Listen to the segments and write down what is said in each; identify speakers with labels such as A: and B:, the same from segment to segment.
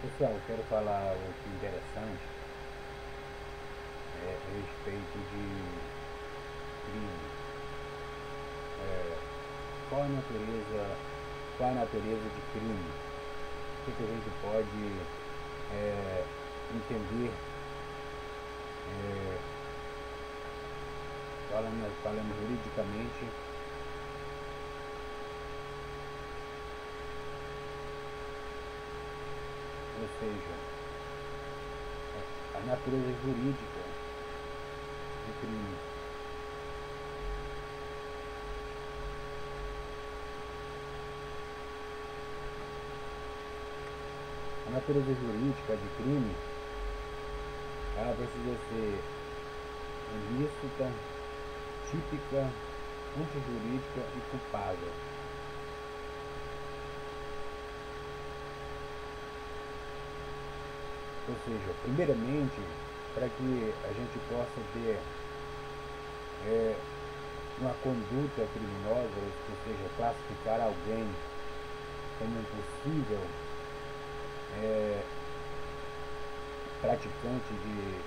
A: Pessoal, eu quero falar algo interessante a respeito de crime. Qual a natureza, qual a natureza de crime? O que a gente pode entender falando juridicamente, ou seja, a natureza jurídica de crime. A natureza jurídica de crime, ela precisa ser ilícita, típica, antijurídica e culpável. Ou seja, primeiramente, para que a gente possa ter uma conduta criminosa, ou seja, classificar alguém como um possível praticante de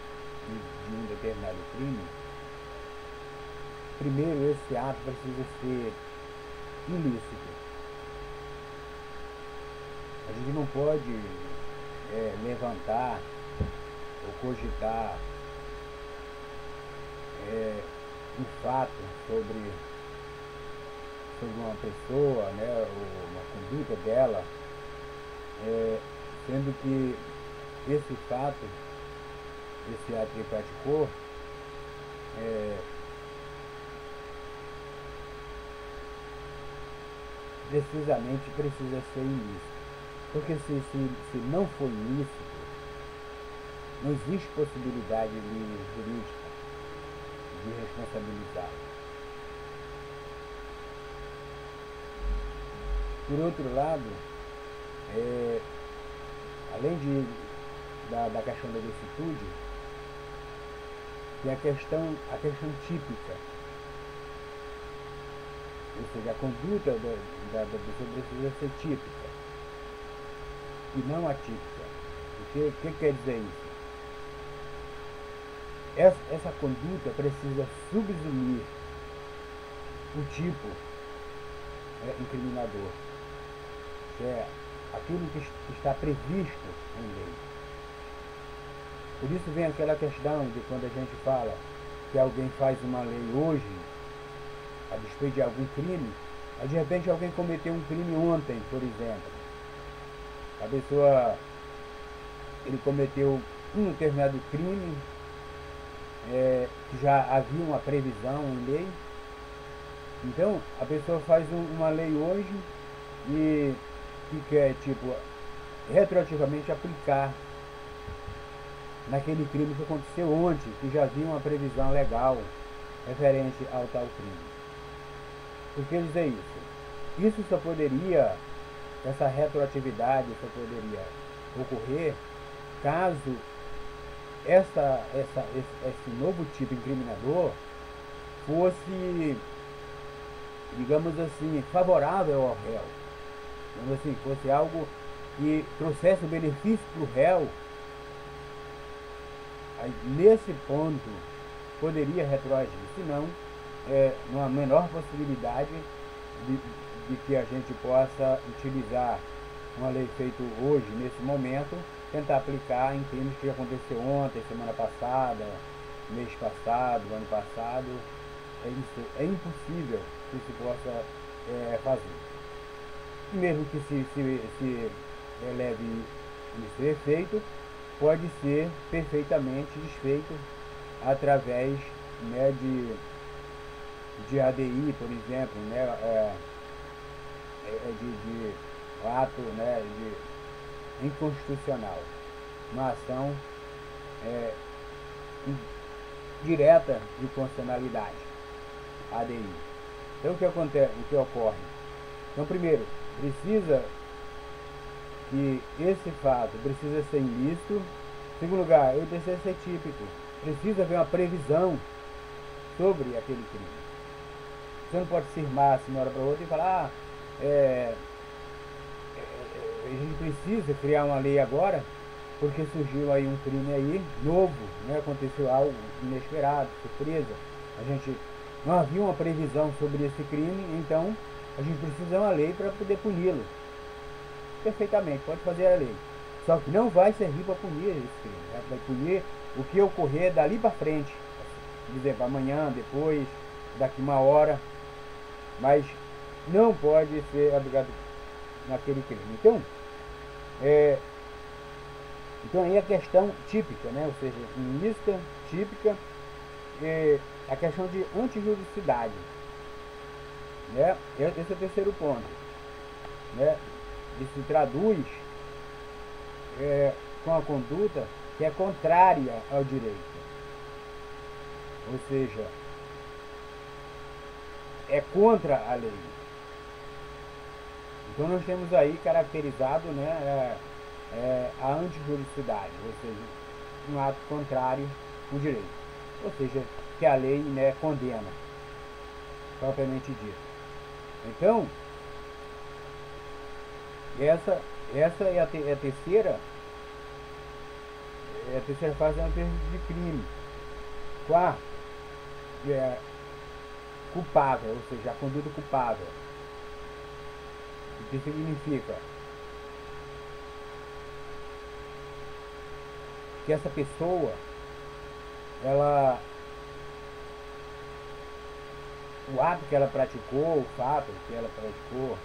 A: um determinado crime, primeiro esse ato precisa ser ilícito. A gente não pode levantar ou cogitar um fato sobre uma pessoa, né, ou uma conduta dela, sendo que esse fato, esse ato que ele praticou, precisamente precisa ser ilícito. Porque se não for ilícito, não existe possibilidade jurídica de responsabilizá-lo. Por outro lado, além da questão da licitude, tem a questão típica. Ou seja, a conduta da pessoa precisa ser típica e não atípica. O que quer dizer isso? Essa conduta precisa subsumir o tipo incriminador, que é aquilo que está previsto em lei. Por isso vem aquela questão de quando a gente fala que alguém faz uma lei hoje a despeito de algum crime, mas de repente alguém cometeu um crime ontem, por exemplo. A pessoa, ele cometeu um determinado crime, que já havia uma previsão em lei. Então a pessoa faz uma lei hoje e que quer, tipo, retroativamente aplicar naquele crime que aconteceu ontem, que já havia uma previsão legal referente ao tal crime. Por que dizer isso? Isso só poderia, essa retroatividade só poderia ocorrer caso esse novo tipo incriminador fosse, digamos assim, favorável ao réu. Digamos assim, fosse algo que trouxesse o benefício para o réu. Aí, nesse ponto, poderia retroagir. Senão, não há a menor possibilidade de que a gente possa utilizar uma lei feita hoje, nesse momento, tentar aplicar em crimes que aconteceu ontem, semana passada, mês passado, ano passado. É impossível que se possa fazer. E mesmo que se leve isso efeito, pode ser perfeitamente desfeito através, né, de ADI, por exemplo, né, de ato, né, de inconstitucional, uma ação direta de constitucionalidade, ADI. Então o que acontece, o que ocorre? Então, primeiro, precisa que esse fato precisa ser ilícito. Em segundo lugar, ele precisa ser típico. Precisa haver uma previsão sobre aquele crime. Você não pode se irmar assim de uma hora para outra e falar, a gente precisa criar uma lei agora, porque surgiu aí um crime aí novo, né? Aconteceu algo inesperado, surpresa. A gente não havia uma previsão sobre esse crime, então a gente precisa de uma lei para poder puni-lo. Perfeitamente, pode fazer a lei. Só que não vai servir para punir esse crime, né? Vai punir o que ocorrer dali para frente. Por exemplo, amanhã, depois, daqui uma hora, mas não pode ser aplicado naquele crime. Então aí a questão típica, né? Ou seja, ilícita, típica, a questão de antijuridicidade, né? Esse é o terceiro ponto, né? Ele se traduz com a conduta que é contrária ao direito, ou seja, é contra a lei. Então nós temos aí caracterizado, né, a antijuridicidade, ou seja, um ato contrário ao direito, ou seja, que a lei, né, condena, propriamente dito. Então, essa é a terceira fase de crime. Quarto, culpável, ou seja, a conduta culpável. O que significa? Que essa pessoa, o ato que ela praticou, o fato que ela praticou,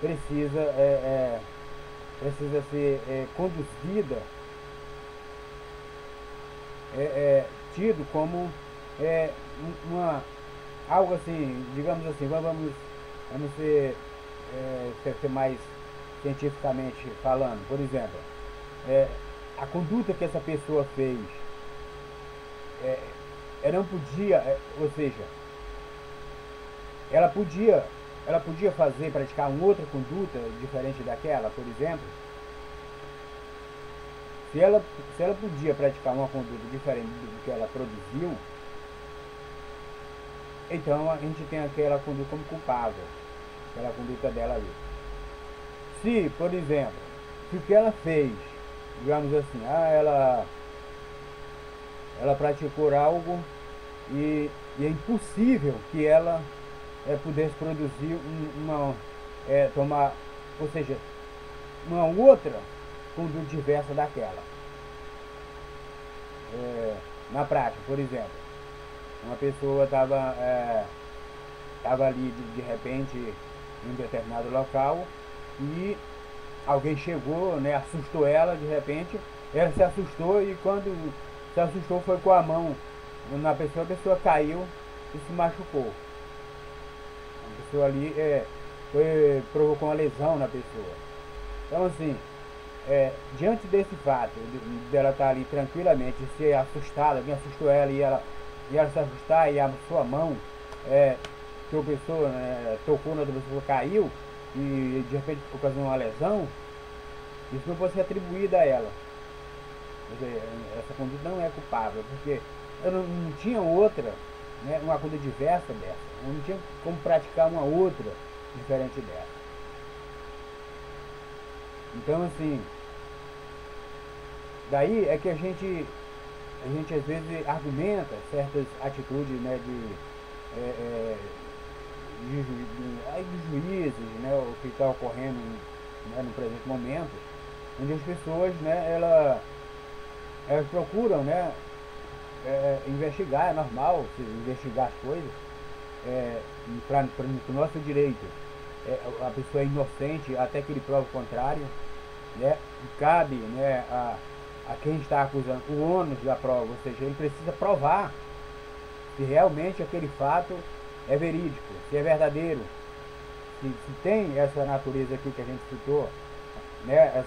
A: precisa ser conduzida, tido como algo assim, digamos assim, vamos ser mais cientificamente falando. Por exemplo, a conduta que essa pessoa fez, ela não podia, ou seja, ela podia praticar uma outra conduta diferente daquela, por exemplo. Se ela podia praticar uma conduta diferente do que ela produziu, então a gente tem aquela conduta como culpável, aquela conduta dela ali. Se, por exemplo, se o que ela fez, digamos assim, ela praticou algo e é impossível que ela pudesse produzir tomar, ou seja, uma outra conduta diversa daquela. Na prática, por exemplo, uma pessoa estava ali de repente em um determinado local e alguém chegou, né, assustou ela de repente, ela se assustou e quando se assustou foi com a mão na pessoa, a pessoa caiu e se machucou. A pessoa ali provocou uma lesão na pessoa. Então assim, diante desse fato dela estar ali tranquilamente, ser assustada, alguém assustou ela e ela se assustar e a sua mão tropeçou, né, tocou na outra pessoa, caiu e de repente ocasionou uma lesão, isso não pode ser atribuído a ela. Quer dizer, essa conduta não é culpável, porque eu não tinha outra, né, uma conduta diversa dessa, eu não tinha como praticar uma outra diferente dessa. Então assim, daí é que a gente às vezes argumenta certas atitudes, né, de juízes, né, o que está ocorrendo, né, no presente momento, onde as pessoas, né, elas procuram, né, investigar, é normal se investigar as coisas, para o nosso direito. A pessoa é inocente até que ele prove o contrário, né, e cabe, né, a quem está acusando o ônus da prova, ou seja, ele precisa provar se realmente aquele fato é verídico, se é verdadeiro, se tem essa natureza aqui que a gente citou, né,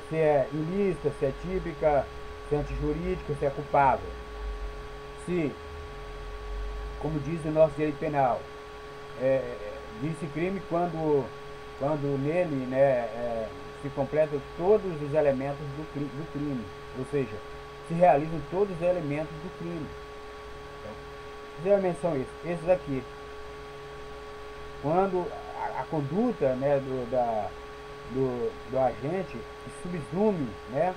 A: se é ilícita, se é típica, se é antijurídica, se é culpável. Se, como diz o nosso direito penal, diz-se crime quando nele, né, se completam todos os elementos do crime, ou seja, se realizam todos os elementos do crime. Então, os elementos são esses aqui. Quando a conduta, né, do agente subsume, né,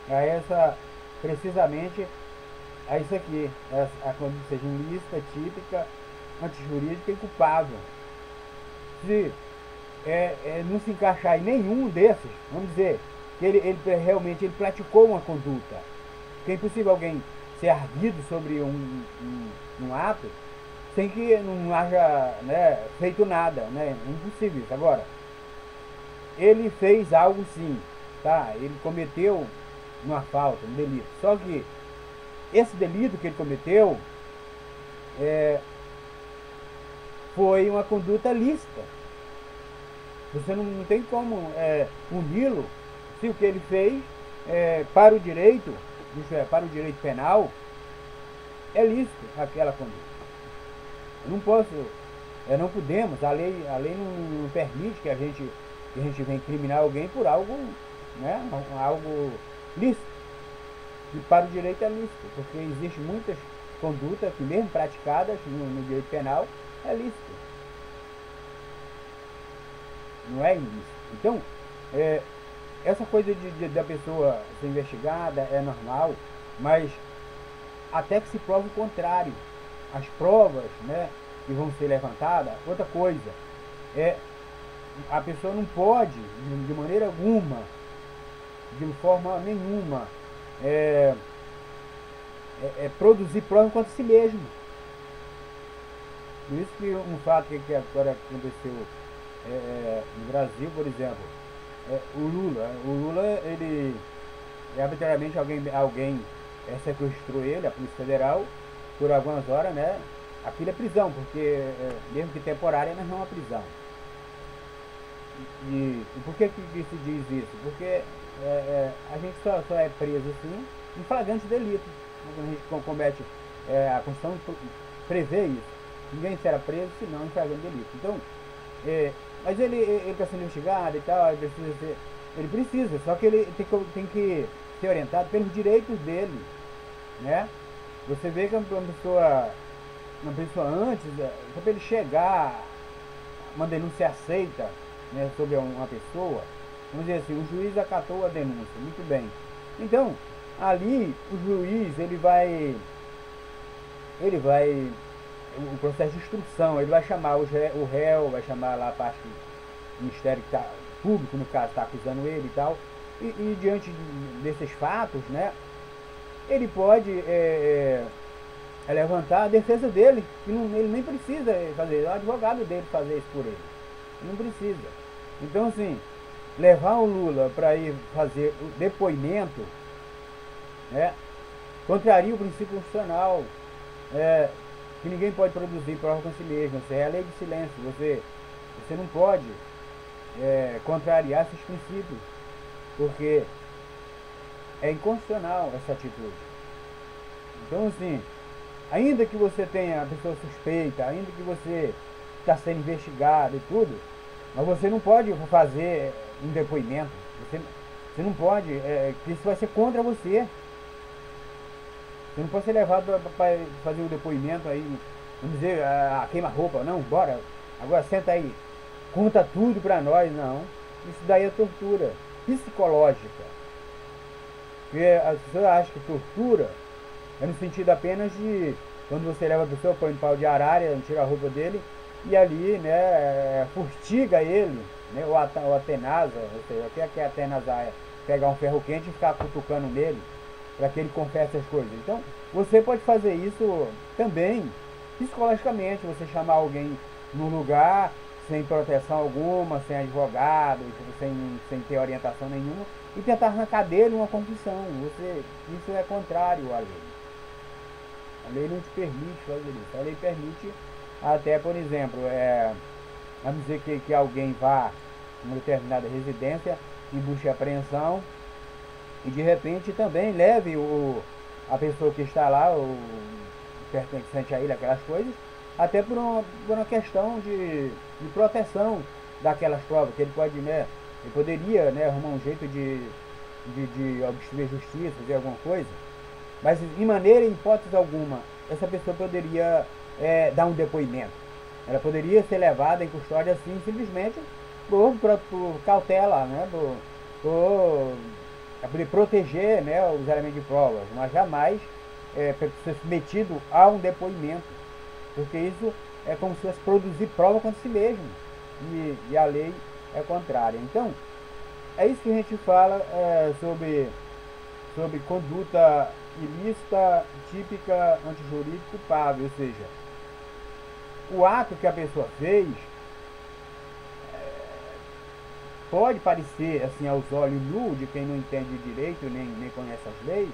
A: a essa, precisamente a isso aqui, a conduta seja ilícita, típica, antijurídica e culpável. Se não se encaixar em nenhum desses, vamos dizer que ele realmente ele praticou uma conduta, porque é impossível alguém ser arguido sobre um ato sem que não haja, né, feito nada, né? Impossível isso. Agora, ele fez algo sim, tá? Ele cometeu uma falta, um delito. Só que esse delito que ele cometeu foi uma conduta lícita. Você não tem como puni-lo se o que ele fez para o direito, isso é, para o direito penal, é lícito aquela conduta. Eu não posso, não podemos, a lei não permite que a gente venha incriminar alguém por algo, né, algo lícito. E para o direito é lícito, porque existem muitas condutas que mesmo praticadas no direito penal é lícito. Não é ilícito. Então, essa coisa da pessoa ser investigada é normal, mas até que se prove o contrário. As provas, né, que vão ser levantadas, outra coisa, a pessoa não pode, de maneira alguma, de forma nenhuma, produzir prova contra si mesmo. Por isso que um fato que agora aconteceu no Brasil, por exemplo, o Lula, ele arbitrariamente alguém sequestrou ele, a Polícia Federal, por algumas horas, né? Aquilo é prisão, porque mesmo que temporária, mas não é uma prisão. E por que se diz isso? Porque a gente só é preso assim em flagrante delito. Quando a gente comete, a Constituição prevê isso. Ninguém será preso senão em flagrante delito. Então, mas ele está sendo investigado e tal, ele precisa, só que ele tem que ser orientado pelos direitos dele, né? Você vê que uma pessoa antes, para ele chegar, uma denúncia aceita, né, sobre uma pessoa, vamos dizer assim, o juiz acatou a denúncia, muito bem. Então, ali, o juiz, ele vai, o processo de instrução, ele vai chamar o réu, vai chamar lá a parte do Ministério Público, no caso, está acusando ele e tal, e diante desses fatos, né, ele pode levantar a defesa dele, que ele nem precisa fazer, é o advogado dele fazer isso por ele, ele não precisa. Então, assim, levar o Lula para ir fazer o depoimento, né, contraria o princípio constitucional, que ninguém pode produzir prova com si mesmo. Isso é a lei de silêncio. Você não pode contrariar esses princípios, porque é inconstitucional essa atitude. Então, assim, ainda que você tenha a pessoa suspeita, ainda que você está sendo investigado e tudo, mas você não pode fazer um depoimento. Você não pode, que isso vai ser contra você. Você não pode ser levado para fazer o depoimento aí, vamos dizer, a queima-roupa. Não, bora, agora senta aí, conta tudo para nós. Não, isso daí é tortura psicológica. Porque as pessoas acham que tortura é no sentido apenas de quando você leva a pessoa, põe um pau de arara, tira a roupa dele e ali, né, fustiga ele, né, ou atenasa, ou seja, o que é atenazar? Pegar um ferro quente e ficar cutucando nele para que ele confesse as coisas. Então, você pode fazer isso também psicologicamente, você chamar alguém num lugar sem proteção alguma, sem advogado, sem ter orientação nenhuma, e tentar arrancar dele uma confissão. Isso é contrário à lei. A lei não te permite fazer isso. A lei permite até, por exemplo, vamos dizer que alguém vá em uma determinada residência em busca de apreensão e de repente também leve a pessoa que está lá, o pertencente a ele, aquelas coisas, até por uma questão de proteção daquelas provas, que ele pode, né, ele poderia, né, arrumar um jeito de obstruir a justiça, fazer alguma coisa, mas em maneira, em hipótese alguma, essa pessoa poderia dar um depoimento. Ela poderia ser levada em custódia assim, simplesmente por cautela, né? Por proteger, né, os elementos de prova, mas jamais ser submetido a um depoimento, porque isso é como se fosse produzir prova contra si mesmo, e a lei é contrária. Então, é isso que a gente fala sobre conduta ilícita, típica, antijurídica, culpável, ou seja, o ato que a pessoa fez pode parecer, assim, aos olhos nu de quem não entende direito, nem conhece as leis,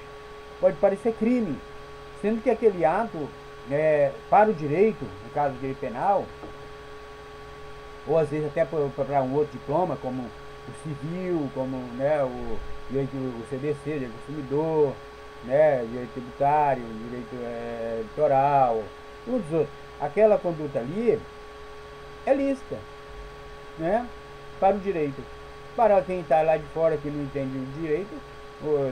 A: pode parecer crime, sendo que aquele ato, para o direito, no caso do direito penal, ou às vezes até para um outro diploma, como o civil, como, né, o direito, o CDC, direito do consumidor, né, direito tributário, direito eleitoral, todos outros. Aquela conduta ali é lícita, né, para o direito. Para quem está lá de fora que não entende o direito,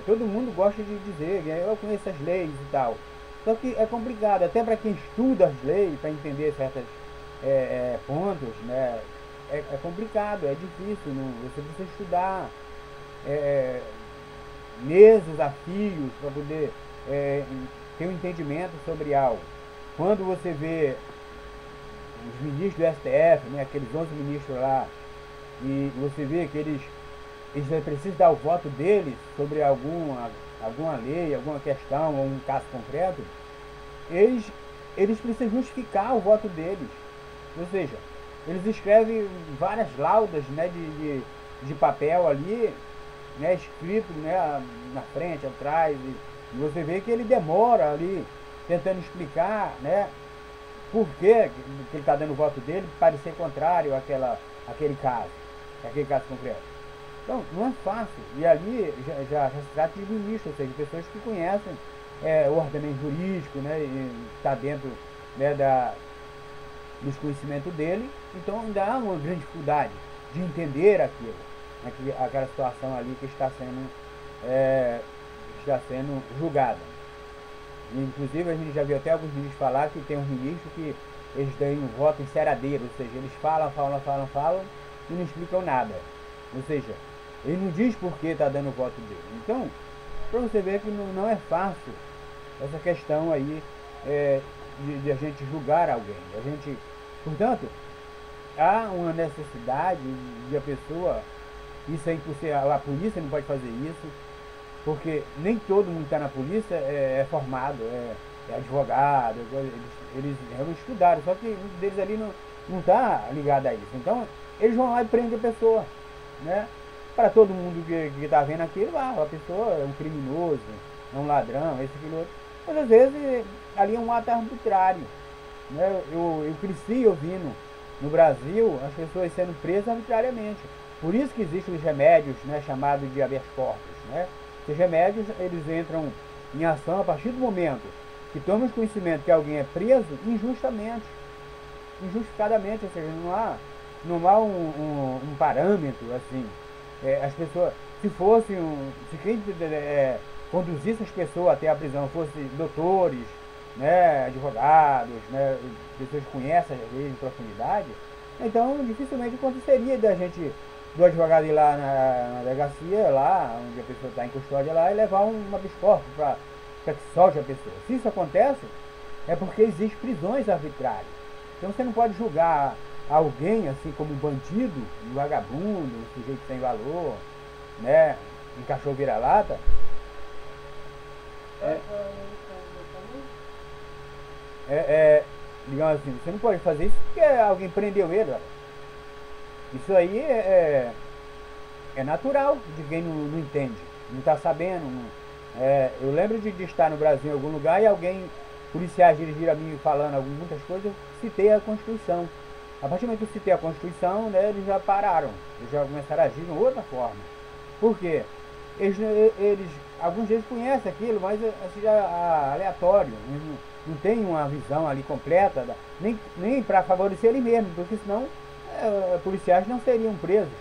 A: todo mundo gosta de dizer, eu conheço as leis e tal. Só que é complicado, até para quem estuda as leis, para entender certos pontos, né, é complicado, é difícil, não, você precisa estudar meses a fios para poder ter um entendimento sobre algo. Quando você vê os ministros do STF, né, aqueles 11 ministros lá, e você vê que eles precisam dar o voto deles sobre alguma lei, alguma questão ou um caso concreto, eles precisam justificar o voto deles. Ou seja, eles escrevem várias laudas, né, de papel ali, né, escrito, né, na frente, atrás, e você vê que ele demora ali tentando explicar, né, por que ele está dando o voto dele parecer contrário àquele caso concreto. Então, não é fácil. E ali já se trata de ministros, ou seja, de pessoas que conhecem o ordenamento jurídico, né, e está dentro, né, dos conhecimentos dele. Então, ainda há uma grande dificuldade de entender aquela situação ali que está sendo julgada. Inclusive, a gente já viu até alguns ministros falar que tem uns ministros que eles dão um voto enceradeiro, ou seja, eles falam e não explicam nada. Ou seja, ele não diz por que está dando o voto dele. Então, para você ver que não é fácil essa questão aí de a gente julgar alguém. Portanto, há uma necessidade de a pessoa, isso aí, a polícia não pode fazer isso, porque nem todo mundo que está na polícia é formado, é advogado, eles realmente estudaram, só que muitos deles ali não está ligado a isso. Então, eles vão lá e prendem a pessoa, né? Para todo mundo que está vendo aquilo, a pessoa é um criminoso, é um ladrão, esse, aquilo outro. Mas às vezes ali é um ato arbitrário, né? Eu cresci ouvindo no Brasil as pessoas sendo presas arbitrariamente. Por isso que existem os remédios, né, chamados de habeas corpus, né? Os remédios, eles entram em ação a partir do momento que tomamos conhecimento que alguém é preso injustificadamente, ou seja, não há um parâmetro assim. As pessoas, se quem conduzisse as pessoas até a prisão fossem doutores, né, advogados, né, pessoas que conhecem as leis em profundidade, então dificilmente aconteceria do advogado ir lá na delegacia, lá onde a pessoa está em custódia lá, e levar uma habeas corpus para que solte a pessoa. Se isso acontece, é porque existem prisões arbitrárias. Então você não pode julgar alguém assim como um bandido, um vagabundo, um sujeito sem valor, né, um cachorro vira-lata. Digamos assim, você não pode fazer isso porque alguém prendeu ele. Olha. Isso aí é natural de quem não entende, não está sabendo. Eu lembro de estar no Brasil em algum lugar e policiais dirigiram a mim falando muitas coisas, eu citei a Constituição. A partir do momento que eu citei a Constituição, né, eles já pararam, eles já começaram a agir de outra forma. Por quê? Alguns deles conhecem aquilo, mas assim, aleatório, não tem uma visão ali completa, nem para favorecer ele mesmo, porque senão policiais não seriam presos.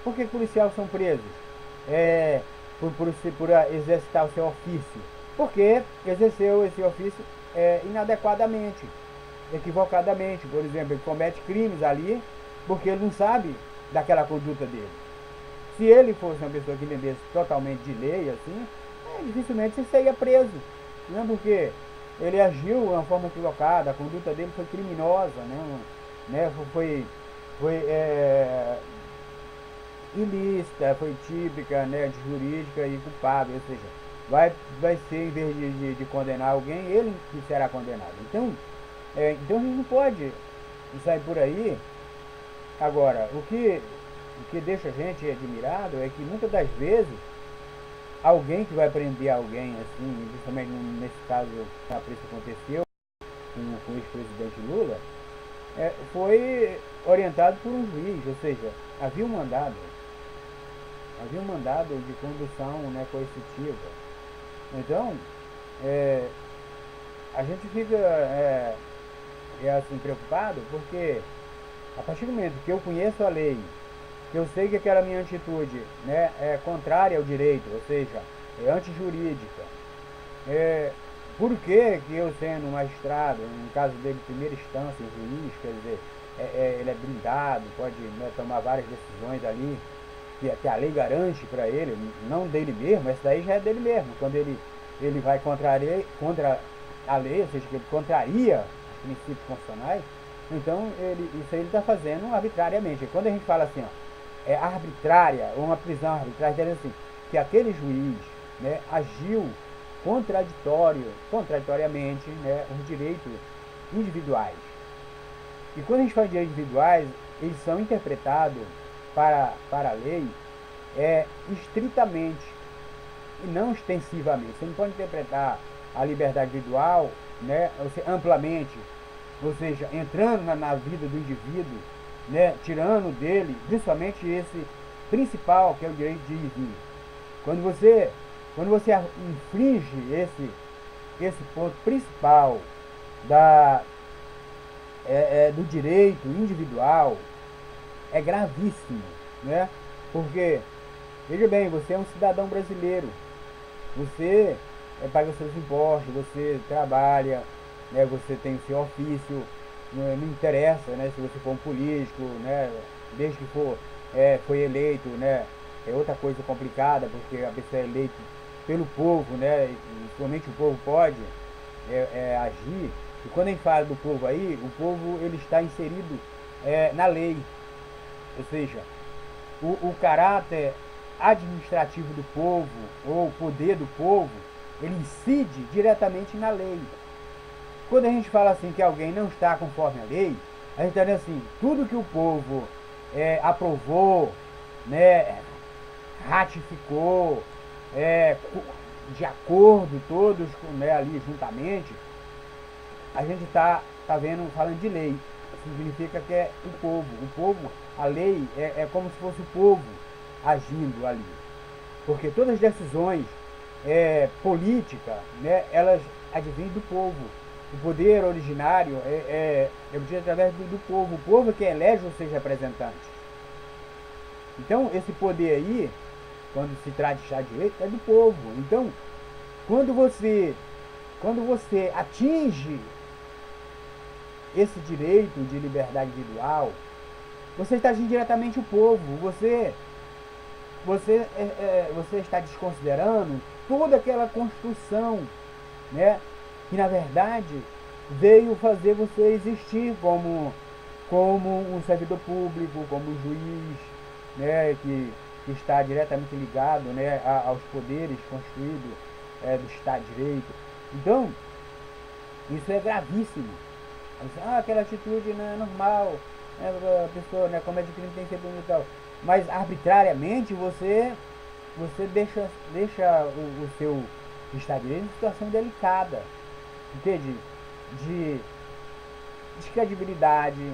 A: Por que policiais são presos? Por exercitar o seu ofício. Porque exerceu esse ofício inadequadamente, equivocadamente. Por exemplo, ele comete crimes ali porque ele não sabe daquela conduta dele. Se ele fosse uma pessoa que entendesse totalmente de lei, assim, dificilmente ele seria preso, né? Porque ele agiu de uma forma equivocada, a conduta dele foi criminosa, né? Foi ilícita, foi típica, né, de jurídica e culpável, ou seja, vai ser, em vez de condenar alguém, ele que será condenado. Então a gente não pode sair por aí. Agora, o que deixa a gente admirado é que muitas das vezes alguém que vai prender alguém, assim, justamente nesse caso a preço aconteceu com o ex-presidente Lula, foi orientado por um juiz, ou seja, havia um mandado, de condução, né, coercitiva. Então, a gente fica assim, preocupado porque a partir do momento que eu conheço a lei, que eu sei que aquela minha atitude, né, é contrária ao direito, ou seja, é antijurídica, por que eu sendo magistrado, no caso dele primeira instância, juiz, quer dizer, ele é blindado, pode, né, tomar várias decisões ali, que a lei garante para ele, não dele mesmo, essa daí já é dele mesmo, quando ele vai contra a lei, ou seja, que ele contraria os princípios constitucionais, então isso aí ele está fazendo arbitrariamente. E quando a gente fala assim, ó, é arbitrária, ou uma prisão arbitrária, quer dizer assim, que aquele juiz, né, agiu contraditoriamente, né, os direitos individuais. E quando a gente fala de direitos individuais, eles são interpretados para a lei estritamente e não extensivamente. Você não pode interpretar a liberdade individual, né, amplamente, ou seja, entrando na vida do indivíduo, né, tirando dele principalmente esse principal, que é o direito de ir e vir. Quando você infringe esse ponto principal do direito individual, é gravíssimo, né? Porque, veja bem, você é um cidadão brasileiro, você paga seus impostos, você trabalha, né? Você tem o seu ofício, não interessa, né? Se você for um político, né? Desde que foi eleito, né? É outra coisa complicada, porque a pessoa é eleita pelo povo, né? E somente o povo pode agir. E quando a gente fala do povo aí, o povo ele está inserido na lei. Ou seja, o caráter administrativo do povo, ou o poder do povo, ele incide diretamente na lei. Quando a gente fala assim que alguém não está conforme a lei, a gente está dizendo assim, tudo que o povo aprovou, né, ratificou, de acordo todos, né, ali juntamente, a gente está falando de lei. Significa que é o povo. O povo, a lei é como se fosse o povo agindo ali. Porque todas as decisões políticas, né, elas advêm do povo. O poder originário é obtido através do povo. O povo é que elege os seus representantes. Então, esse poder aí, quando se trata de Estado de Direito, é do povo. Então, quando você atinge esse direito de liberdade individual, você está agindo diretamente o povo. Você está desconsiderando toda aquela construção, né, que na verdade veio fazer você existir como um servidor público, como um juiz, né, que está diretamente ligado, né, aos poderes constituídos do Estado de Direito. Então, isso é gravíssimo. Aquela atitude não é normal, né, a pessoa, né, comete crime, tem que ser punido e tal. Mas arbitrariamente você deixa o seu Estado de Direito em situação delicada, entende? De descredibilidade,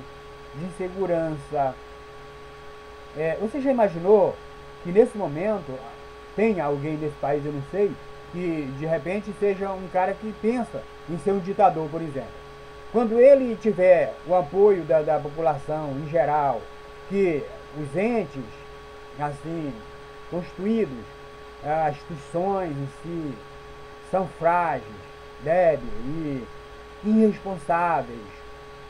A: de insegurança. Você já imaginou que nesse momento tem alguém nesse país, eu não sei, que de repente seja um cara que pensa em ser um ditador, por exemplo? Quando ele tiver o apoio da população em geral, que os entes assim constituídos, as instituições em si, são frágeis, débeis e irresponsáveis,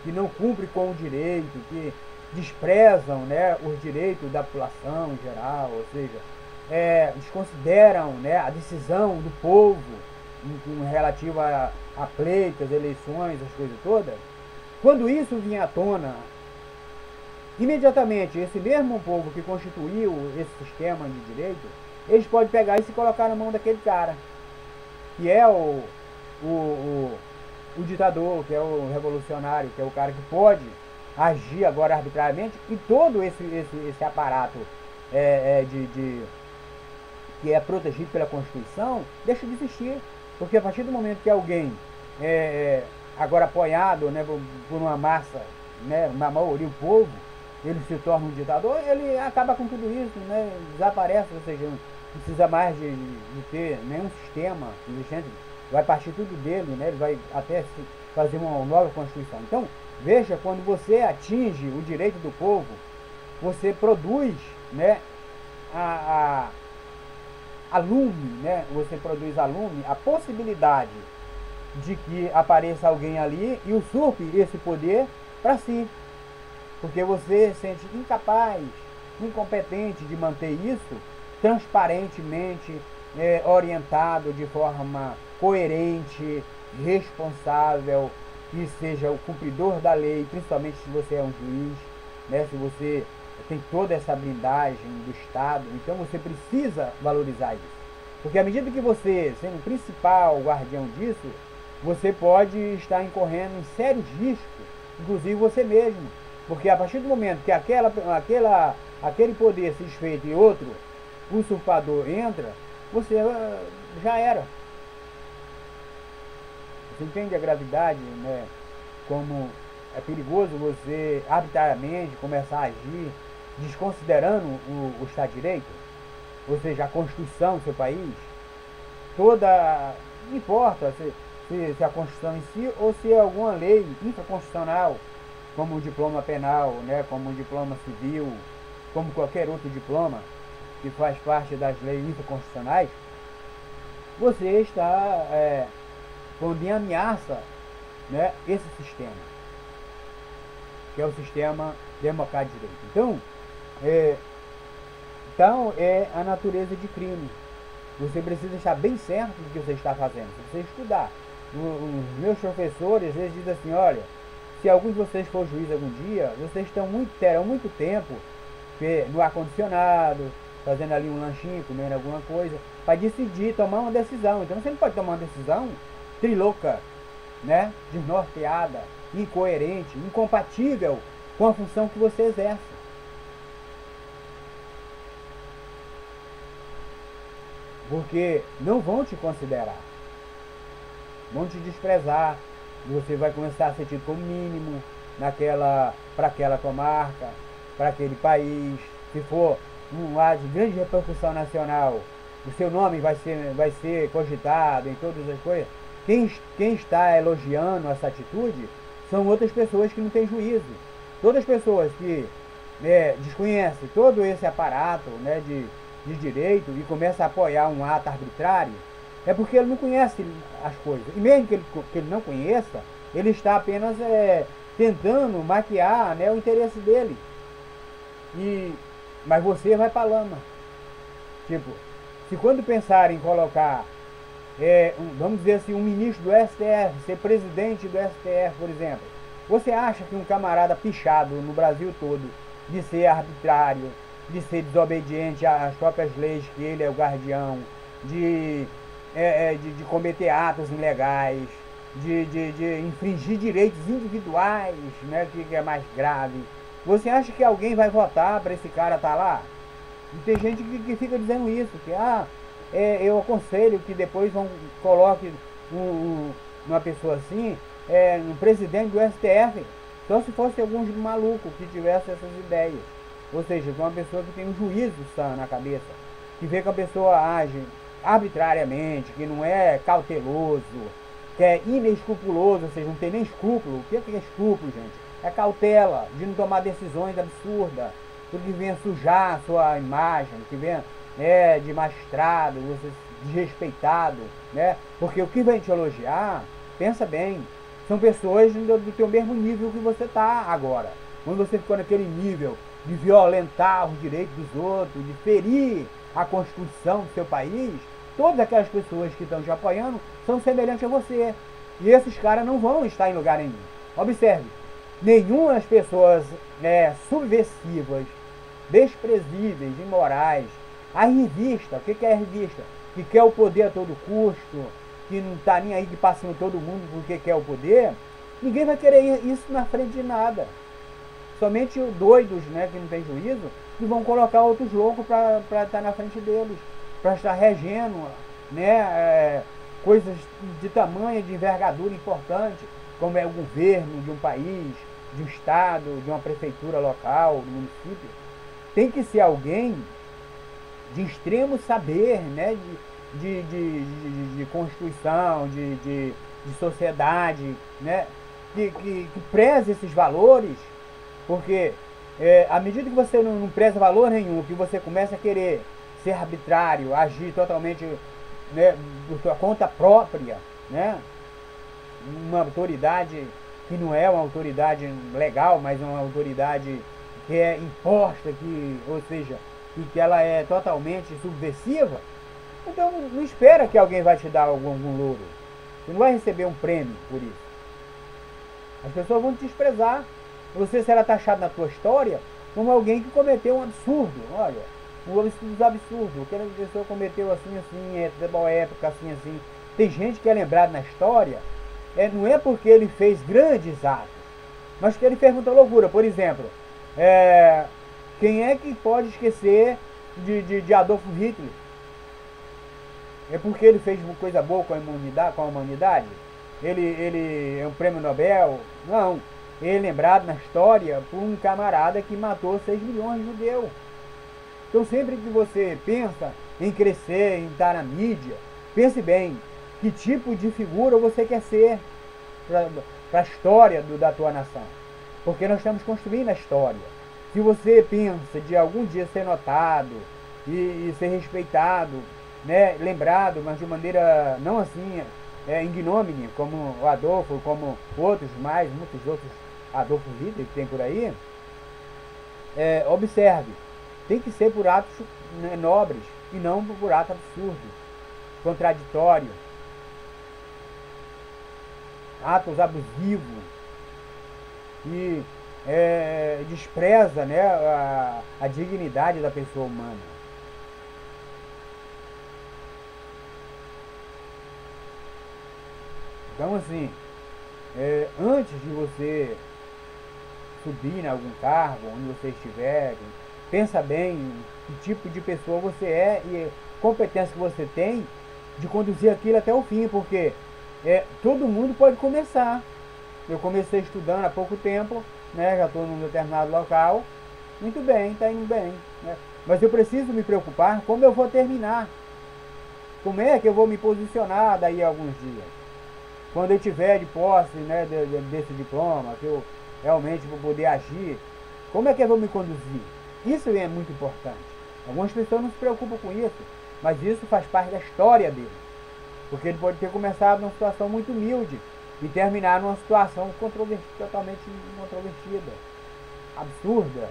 A: que não cumprem com o direito, que desprezam, né, os direitos da população em geral, ou seja, desconsideram, né, a decisão do povo em relativo a pleitos, eleições, as coisas todas. Quando isso vinha à tona, imediatamente esse mesmo povo que constituiu esse sistema de direito, eles podem pegar e se colocar na mão daquele cara, que é o ditador, que é o revolucionário, que é o cara que pode agir agora arbitrariamente, e todo esse aparato que é protegido pela Constituição deixa de existir. Porque a partir do momento que alguém agora apoiado, né, por uma massa, né, uma maioria, o povo, ele se torna um ditador, ele acaba com tudo isso, né, desaparece, ou seja, não precisa mais de ter nenhum sistema existente, vai partir tudo dele, né, ele vai até fazer uma nova Constituição. Então, veja, quando você atinge o direito do povo, você produz, né, a lume, né, você produz a lume, a possibilidade de que apareça alguém ali e usurpe esse poder para si. Porque você se sente incapaz, incompetente de manter isso transparentemente orientado de forma coerente, responsável, que seja o cumpridor da lei, principalmente se você é um juiz, né, se você tem toda essa blindagem do Estado, então você precisa valorizar isso. Porque à medida que você, sendo o principal guardião disso, você pode estar incorrendo em sérios riscos, inclusive você mesmo. Porque a partir do momento que aquele poder se desfeita e outro usurpador entra, você já era. Você entende a gravidade, né? Como é perigoso você arbitrariamente começar a agir desconsiderando o Estado de Direito, ou seja, a Constituição do seu país, toda, não importa se a Constituição em si ou se é alguma lei infraconstitucional, como o diploma penal, né, como o diploma civil, como qualquer outro diploma que faz parte das leis infraconstitucionais, você está pondo em ameaça, né, esse sistema, que é o sistema democrático de direito. Então é a natureza de crime. Você precisa estar bem certo do que você está fazendo. Se você estudar, os meus professores, eles dizem assim, olha, se algum de vocês for juiz algum dia, vocês terão muito tempo no ar-condicionado, fazendo ali um lanchinho, comendo alguma coisa, para decidir, tomar uma decisão. Então você não pode tomar uma decisão trilouca, né, desnorteada, incoerente, incompatível com a função que você exerce. Porque não vão te considerar, vão te desprezar, você vai começar a ser tido como mínimo para aquela comarca, para aquele país. Se for um lado de grande repercussão nacional, o seu nome vai ser cogitado em todas as coisas. Quem está elogiando essa atitude são outras pessoas que não têm juízo. Todas as pessoas que desconhecem todo esse aparato, né, de direito e começa a apoiar um ato arbitrário, é porque ele não conhece as coisas. E mesmo que ele não conheça, ele está apenas tentando maquiar, né, o interesse dele. Mas você vai para lama. Tipo, se quando pensar em colocar, vamos dizer assim, um ministro do STF, ser presidente do STF, por exemplo, você acha que um camarada pichado no Brasil todo de ser arbitrário, de ser desobediente às próprias leis que ele é o guardião, de cometer atos ilegais, de infringir direitos individuais, né, que é mais grave. Você acha que alguém vai votar para esse cara estar lá? E tem gente que fica dizendo isso, que eu aconselho que depois coloque uma pessoa assim, um presidente do STF, só se fosse algum maluco que tivesse essas ideias. Ou seja, uma pessoa que tem um juízo sã na cabeça, que vê que a pessoa age arbitrariamente, que não é cauteloso, que é inescrupuloso, ou seja, não tem nem escrúpulo. O que é escrúpulo, gente? É cautela, de não tomar decisões absurdas, tudo que venha sujar a sua imagem, que venha de magistrado, você desrespeitado, né? Porque o que vem te elogiar, pensa bem, são pessoas do teu mesmo nível que você está agora. quando você ficou naquele nível de violentar os direitos dos outros, de ferir a Constituição do seu país, todas aquelas pessoas que estão te apoiando são semelhantes a você. E esses caras não vão estar em lugar nenhum. Observe, nenhuma das pessoas subversivas, desprezíveis, imorais, a revista, o que é a revista? Que quer o poder a todo custo, que não está nem aí que passando todo mundo porque quer o poder, ninguém vai querer isso na frente de nada. Somente os doidos, né, que não tem juízo, que vão colocar outros loucos para estar na frente deles, para estar regendo, né, coisas de tamanho, de envergadura importante, como é o governo de um país, de um estado, de uma prefeitura local, do município. Tem que ser alguém de extremo saber, né, de constituição, de sociedade, né, que preze esses valores, porque à medida que você não preza valor nenhum, que você começa a querer ser arbitrário, agir totalmente, né, por sua conta própria, né, uma autoridade que não é uma autoridade legal, mas uma autoridade que é imposta, ou seja, que ela é totalmente subversiva, então não espera que alguém vai te dar algum louro. Você não vai receber um prêmio por isso. As pessoas vão te desprezar. Você será taxado na tua história como alguém que cometeu um absurdo. Olha, um absurdo. Aquela pessoa cometeu assim, de boa época, assim. Tem gente que é lembrado na história, não é porque ele fez grandes atos, mas porque ele fez muita loucura. Por exemplo, quem é que pode esquecer de Adolf Hitler? É porque ele fez uma coisa boa com a humanidade? Ele é um prêmio Nobel? Não. Ele é lembrado na história por um camarada que matou 6 milhões de judeus. Então sempre que você pensa em crescer, em estar na mídia, pense bem, que tipo de figura você quer ser para a história da tua nação. Porque nós estamos construindo a história. Se você pensa de algum dia ser notado e ser respeitado, né, lembrado, mas de maneira não assim, ignômine, como o Adolfo, como muitos outros Adolfo Hitler que tem por aí, observe, tem que ser por atos, né, nobres e não por atos absurdos, contraditórios, atos abusivos e despreza, né, a dignidade da pessoa humana. Então assim, antes de você subir em algum cargo, onde você estiver, pensa bem que tipo de pessoa você é e a competência que você tem de conduzir aquilo até o fim, porque todo mundo pode começar. Eu comecei estudando há pouco tempo, né, já estou num determinado local, muito bem, está indo bem, né, mas eu preciso me preocupar como eu vou terminar, como é que eu vou me posicionar daí a alguns dias. Quando eu tiver de posse, né, desse diploma, que eu realmente vou poder agir, como é que eu vou me conduzir? Isso é muito importante. Algumas pessoas não se preocupam com isso, mas isso faz parte da história dele. Porque ele pode ter começado numa situação muito humilde e terminar numa situação totalmente controvertida, absurda,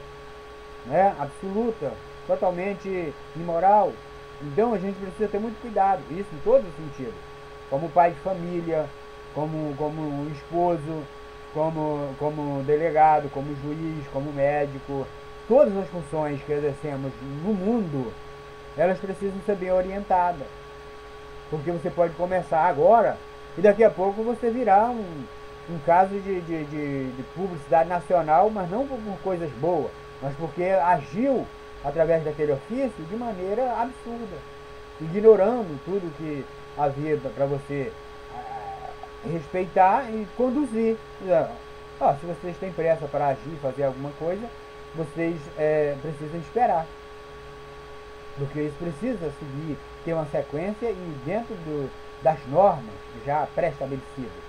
A: né, absoluta, totalmente imoral. Então a gente precisa ter muito cuidado, isso em todos os sentidos. Como pai de família, como esposo, como delegado, como juiz, como médico. Todas as funções que exercemos no mundo, elas precisam ser bem orientadas. Porque você pode começar agora e daqui a pouco você virá um caso de publicidade nacional, mas não por coisas boas, mas porque agiu através daquele ofício de maneira absurda, ignorando tudo que havia para você respeitar e conduzir. Se vocês têm pressa para agir, fazer alguma coisa, vocês precisam esperar, porque isso precisa seguir, ter uma sequência e dentro das normas já pré-estabelecidas.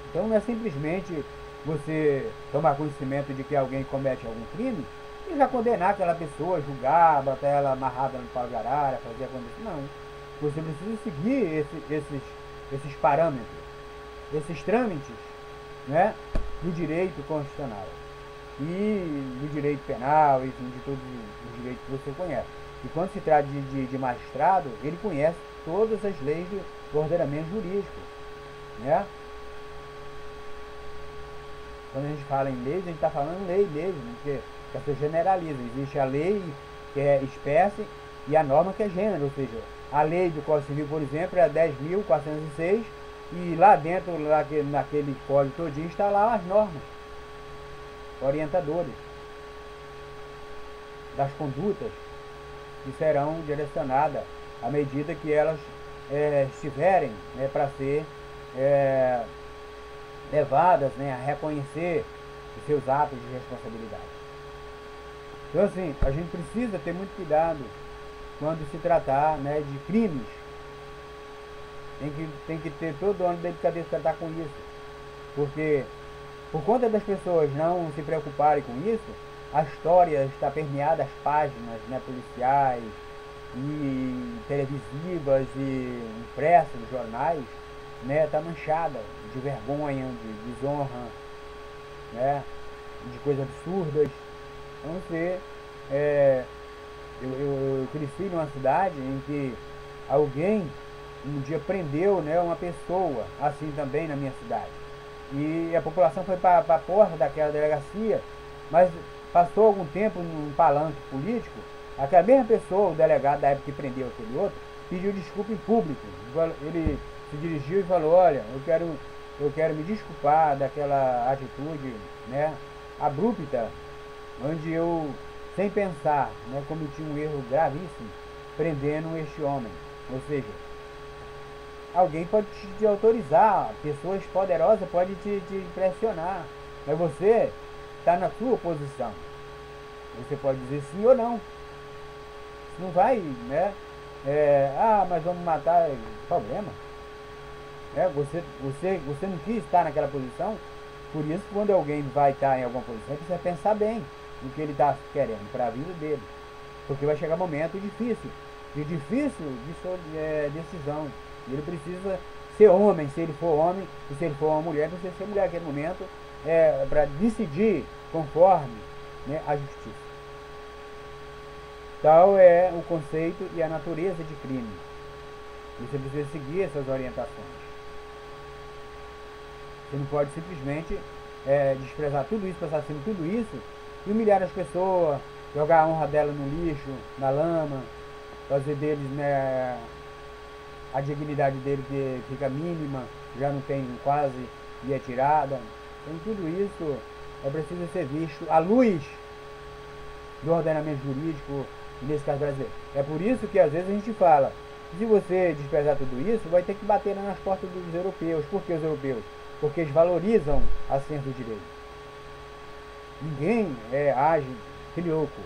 A: Então não é simplesmente você tomar conhecimento de que alguém comete algum crime e já condenar aquela pessoa, julgar, botar ela amarrada no pau de arara, fazer acontecer. Não. Você precisa seguir esses parâmetros, esses trâmites, né, do direito constitucional e do direito penal, enfim, de todos os direitos que você conhece. E quando se trata de magistrado, ele conhece todas as leis do ordenamento jurídico, né? Quando a gente fala em leis, a gente está falando lei mesmo, porque a pessoa generaliza. Existe a lei que é espécie e a norma que é gênero, ou seja, a lei do Código Civil, por exemplo, é a 10.406 e lá dentro, naquele código todinho, está lá as normas orientadoras das condutas que serão direcionadas à medida que elas estiverem, né, para ser levadas, né, a reconhecer os seus atos de responsabilidade. Então, assim, a gente precisa ter muito cuidado quando se tratar, né, de crimes. Tem que ter todo ano de cabeça tratar com isso, porque por conta das pessoas não se preocuparem com isso, a história está permeada, as páginas, né, policiais e televisivas e impressas dos jornais, né, está manchada de vergonha, de desonra, né, de coisas absurdas. Então eu cresci numa cidade em que alguém um dia prendeu, né, uma pessoa, assim também na minha cidade. E a população foi para a porta daquela delegacia, mas passou algum tempo num palanque político, aquela mesma pessoa, o delegado da época que prendeu aquele outro, pediu desculpa em público. Ele se dirigiu e falou: olha, eu quero me desculpar daquela atitude, né, abrupta, onde eu, sem pensar, né, cometi um erro gravíssimo, prendendo este homem. Ou seja, alguém pode te autorizar, pessoas poderosas podem te pressionar, mas você está na sua posição. Você pode dizer sim ou não. Não vai, né? Mas vamos matar, problema. Você não quis estar naquela posição, por isso quando alguém vai estar em alguma posição, precisa pensar bem no que ele está querendo para a vida dele. Porque vai chegar um momento difícil de decisão. Ele precisa ser homem, se ele for homem, e se ele for uma mulher, precisa ser mulher naquele momento, para decidir conforme, né, a justiça. Tal é o conceito e a natureza de crime. Você precisa seguir essas orientações. Você não pode simplesmente desprezar tudo isso, passar acima de tudo isso e humilhar as pessoas, jogar a honra dela no lixo, na lama, fazer deles, né, a dignidade dele que fica mínima, já não tem quase e é tirada. Então tudo isso é preciso ser visto à luz do ordenamento jurídico, nesse caso brasileiro. É por isso que às vezes a gente fala, se você desprezar tudo isso, vai ter que bater nas portas dos europeus. Por que os europeus? Porque eles valorizam a ciência do direito. Ninguém age que louco,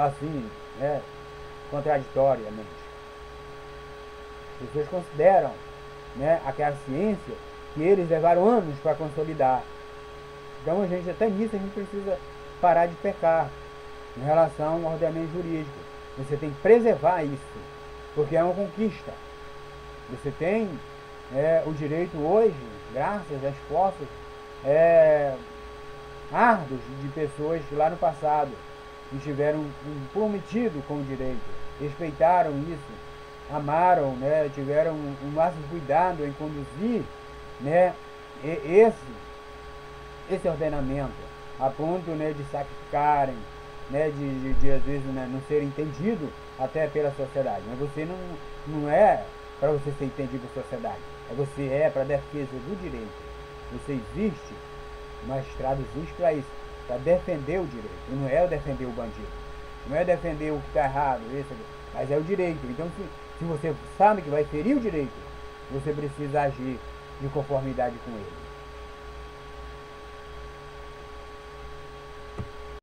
A: assim, contraditoriamente. As pessoas consideram, né, aquela ciência que eles levaram anos para consolidar. Então até nisso a gente precisa parar de pecar em relação ao ordenamento jurídico. Você tem que preservar isso, porque é uma conquista. Você tem o direito hoje, graças a esforços árduos de pessoas que lá no passado estiveram comprometidos com o direito, respeitaram isso, amaram, né, tiveram o máximo cuidado em conduzir, né, esse ordenamento, a ponto, né, de sacrificarem, né, de às vezes, né, não ser entendido até pela sociedade. Mas você não é para você ser entendido pela sociedade, você é para a defesa do direito. Você existe, o magistrado existe para isso, para defender o direito. E não é defender o bandido, não é defender o que está errado, mas é o direito. Então, se você sabe que vai ferir o direito, você precisa agir de conformidade com ele.